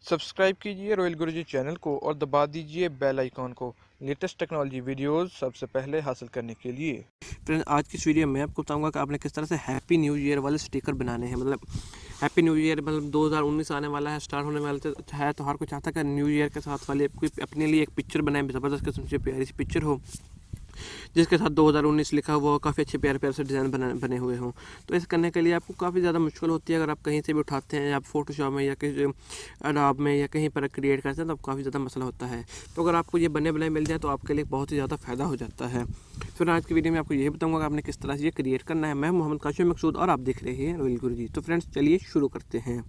Subscribe कीजिए royal गुरुजी channel को और दबा दीजिए बेल आइकॉन को लेटेस्ट टेक्नोलॉजी वीडियोस सबसे पहले हासिल करने के लिए। फ्रेंड्स, आज की इस वीडियो में आपको बताऊंगा कि आपने किस तरह से हैप्पी न्यू ईयर वाले स्टिकर बनाने हैं। मतलब हैप्पी न्यू ईयर, मतलब 2019 आने वाला है, स्टार्ट होने वाला है, तो हर कोई चाहता है कि न्यू ईयर के साथ वाले कोई अपने लिए एक पिक्चर बनाए, ज़बरदस्त किस्म से प्यारी सी पिक्चर हो जिसके साथ 2019 लिखा हुआ हो, काफ़ी अच्छे प्यारे प्यारे से डिज़ाइन बने हुए हों। तो ऐसे करने के लिए आपको काफ़ी ज़्यादा मुश्किल होती है। अगर आप कहीं से भी उठाते हैं, या आप फोटोशॉप में या किसी अडोब में या कहीं पर क्रिएट करते हैं, तो काफ़ी ज़्यादा मसला होता है। तो अगर आपको ये बने बनाए मिल जाए तो आपके लिए बहुत ही ज़्यादा फ़ायदा हो जाता है। फिर आज की वीडियो में आपको ये बताऊँगा कि आपने किस तरह से ये क्रिएट करना है। मैं मोहम्मद काशिम मकसूद और आप देख रहे हैं रॉयल गुरुजी। तो फ्रेंड्स, चलिए शुरू करते हैं।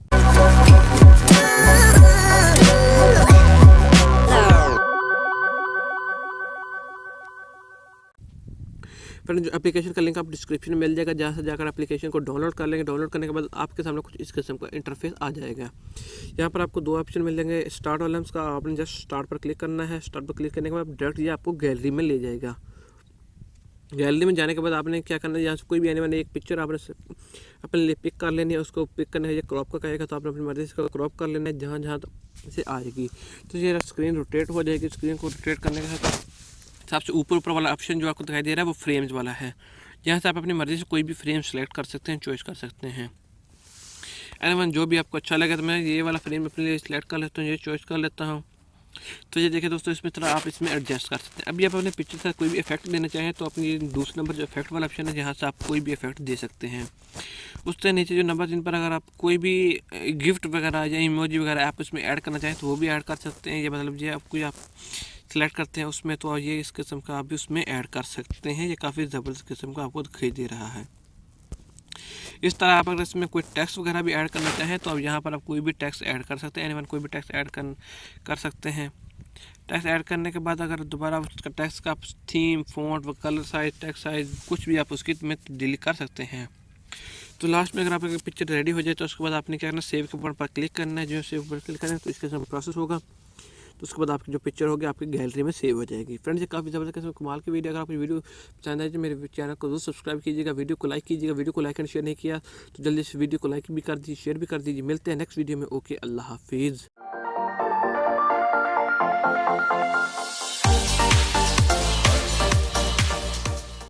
फ्रेंड, जो एप्लीकेशन का लिंक आप डिस्क्रिप्शन में मिल जाएगा, जहाँ से जाकर एप्लीकेशन को डाउनलोड कर लेंगे। डाउनलोड करने के बाद आपके सामने कुछ इस किस्म का इंटरफेस आ जाएगा। यहाँ पर आपको दो ऑप्शन मिल जाएंगे। स्टार्ट वाला उसका आपने जस्ट स्टार्ट पर क्लिक करना है। स्टार्ट पर क्लिक करने के बाद डायरेक्ट ये आपको गैलरी में ले जाएगा। गैलरी में जाने के बाद आपने क्या करना है, यहाँ से कोई भी आने वाली एक पिक्चर आपने अपने लिए पिक कर लेनी है। उसको पिक करने है, ये क्रॉप का कहेगा तो आपने अपनी मर्जी से क्रॉप कर लेना है जहाँ जहाँ से आएगी। तो ये स्क्रीन रोटेट हो जाएगी। स्क्रीन को रोटेट करने के साथ सबसे ऊपर वाला ऑप्शन जो आपको दिखाई दे रहा है वो फ्रेम्स वाला है। यहाँ से आप अपनी मर्ज़ी से कोई भी फ्रेम सेलेक्ट कर सकते हैं, चॉइस कर सकते हैं। एनीवन जो भी आपको अच्छा लगे, तो मैं ये वाला फ्रेम अपने लिए सिलेक्ट कर लेता हूँ, ये चॉइस कर लेता हूँ। तो ये देखिए दोस्तों, इसमें तरह आप इसमें एडजस्ट कर सकते हैं। अभी आप अपने पिक्चर से कोई भी इफेक्ट देना चाहें तो अपनी दूसरे नंबर जो इफेक्ट वाला ऑप्शन है, जहाँ से आप कोई भी इफेक्ट दे सकते हैं। उससे नीचे जो नंबर जिन पर अगर आप कोई भी गिफ्ट वगैरह या इमोजी वगैरह आप उसमें ऐड करना चाहें तो वो भी ऐड कर सकते हैं। ये मतलब ये आप कोई आप सेलेक्ट करते हैं उसमें, तो ये इस किस्म का आप भी उसमें ऐड कर सकते हैं। ये काफ़ी ज़बरदस्त किस्म का आपको दिखाई दे रहा है। इस तरह आप अगर इसमें कोई टेक्स्ट वगैरह भी ऐड करना चाहें तो अब यहाँ पर आप कोई भी टेक्स्ट ऐड कर सकते हैं। एनीवन कोई भी टेक्स्ट ऐड कर सकते हैं। टेक्स्ट ऐड करने के बाद अगर दोबारा उसका टेक्स्ट का थीम, फ़ॉन्ट व कलर साइज, टेक्स्ट साइज कुछ भी आप उसकी में डिलीट कर सकते हैं। तो लास्ट में अगर आपकी पिक्चर रेडी हो जाए तो उसके बाद आपने क्या करना, सेव के बटन पर क्लिक करना है। जो सेव पर क्लिक करें तो इसके साथ प्रोसेस होगा, तो उसके बाद आपकी जो पिक्चर होगी आपकी गैलरी में सेव हो जाएगी। फ्रेंड्स, ये काफ़ी ज़बरदस्त किस्म कमाल की वीडियो। अगर आपकी वीडियो पसंद आए तो मेरे चैनल को जरूर सब्सक्राइब कीजिएगा, वीडियो को लाइक कीजिएगा। वीडियो को लाइक एंड शेयर नहीं किया तो जल्दी से वीडियो को लाइक भी कर दीजिए, शेयर भी कर दीजिए। मिलते हैं नेक्स्ट वीडियो में। ओके, अल्लाह हाफिज़।